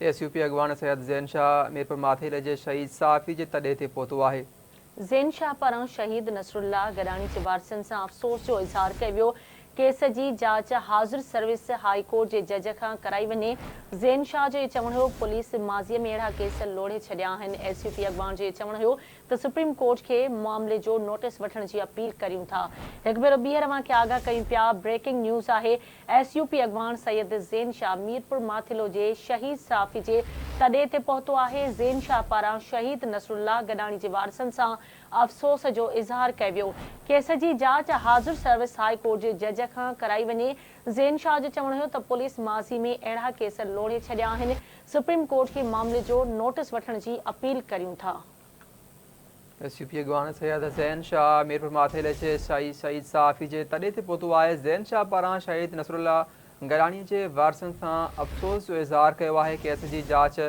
SUP अॻवान सैयद ज़ैन शाह मीरपुर माथेर जे शहीद साफ़ी जे तॾे ते पहुतो आहे। ज़ैन शाह पारां शहीद नसरुल्लाह गडानी जे वारसनि सां अफ़सोस जो इज़हार कयो वियो। केस जी जांच हाज़िर सर्विस हाई कोर्ट जे जज खां कराई वञे। ज़ैन शाह जो चवणु हो पुलिस माज़ीअ में अहिड़ा केस लोड़े छॾिया आहिनि। एसयूपी अॻवान जो चवणु हो त सुप्रीम कोर्ट खे मामले जो नोटिस वठण जी अपील करियूं था। हिकु भेरो ॿीहर खे आगाह कयूं पिया। ब्रेकिंग न्यूज़ आहे। एसयूपी अॻवान सैयद ज़ैन शाह मीरपुर माथिलो जे शहीद साफ़ी जे तॾे ते पहुतो आहे। ज़ैन शाह पारां शहीद नसरुल्लाह गडानी जे वारसनि सां अफ़सोस जो इज़हार कयो वियो। केस जी जांच हाज़िर सर्विस हाई कोर्ट जे जज खां कराई वञे। ज़ैन शाह जो चवणु हो त पुलिस माज़ी में अहिड़ा केस लोड़े छॾिया आहिनि। सुप्रीम कोर्ट खे मामले जो नोटिस वठण जी अपील करियूं था। एसयूपी अॻवान सैयद ज़ैन शाह मीरपुर माथेर जे शहीद साफ़ी जे तॾे ते पहुतो आहे। ज़ैन शाह पारां शहीद नसरुल्लाह गडानी जे वारसनि सां अफ़सोस जो इज़हार कयो आहे। केस जी जांच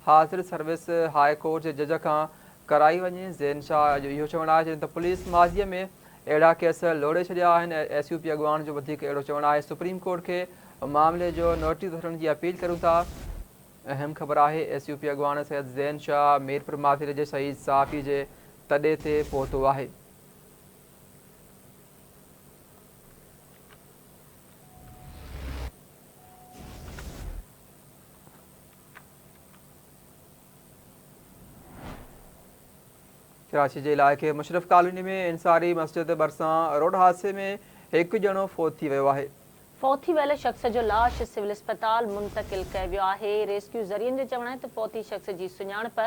हाज़िर सर्विस हाई कोर्ट जे जज खां कराई वञे। ज़ैन शाह जो इहो चवणु आहे त पुलिस माज़ीअ में अहिड़ा केस लोड़े छॾिया आहिनि। एसयूपी अॻवान जो वधीक अहिड़ो चवणु आहे। सुप्रीम कोर्ट खे मामले जो नोटिस वठण जी अपील करूं था। अहम ख़बर आहे। एसयूपी अॻवान सैयद ज़ैन शाह मीरपुर माथिर जे शहीद साफ़ी जे तॾे ते पहुतो आहे। कराची जे इलाइक़े मुशरफ कॉलोनी में इंसारी मस्जिद भरिसां रोड हादसे में हिकु ॼणो फौत थी वियो आहे। फौत थी वियल शख़्स जो लाश सिविल अस्पताल मुंतक़िल कयो वियो आहे। रेस्क्यू ज़रियनि जो चवणु आहे त फौती शख़्स जी सुञाणप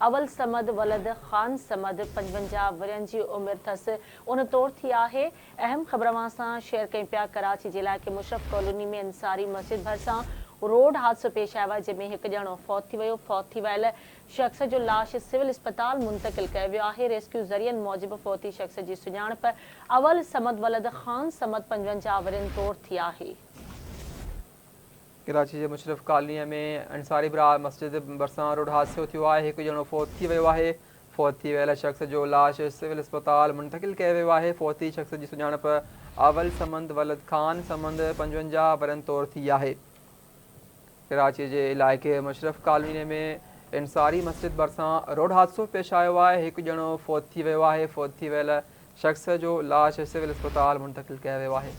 अवल समद वलद ख़ान समद 55 वरियनि जी उमिरि अथसि। उन तौर थी आहे। अहम ख़बर सां शेयर कयूं पिया। कराची जे इलाइक़े मुशरफ कॉलोनी में इंसारी मस्जिद भरिसां रोड हादसो पेश आयो आहे, जंहिंमें हिकु ॼणो फौत थी वियो। फौत थी वियल शख़्स जो लाश सिविल अस्पताल मुंतक़िल कयो वियो आहे। रेस्क्यू ज़रियनि मूजिबि फौती शख़्स जी सुञाणप अवल समद वलद ख़ान समद 55 वरियनि तौर थी आहे। कराची जे मुशरफ कॉलोनीअ में अंसारी ब्रा मस्जिद भरिसां रोड हादसो थियो आहे। हिकु ॼणो फौत थी वियो आहे। फौत थी वियल शख़्स जो लाश सिविल अस्पताल मुंतक़िल कयो वियो आहे। फौती शख़्स जी सुञाणप अवल समद वलद ख़ान समद 55 वरियनि तौर थी आहे। कराची जे इलाइक़े मुशरफ कॉलोनी में इंसारी मस्जिद भरिसां रोड हादसो पेश आयो आहे। हिकु ॼणो फौत थी वियो आहे। फौत थी वियल शख़्स जो लाश सिविल अस्पताल मुंतक़िल कयो वियो आहे।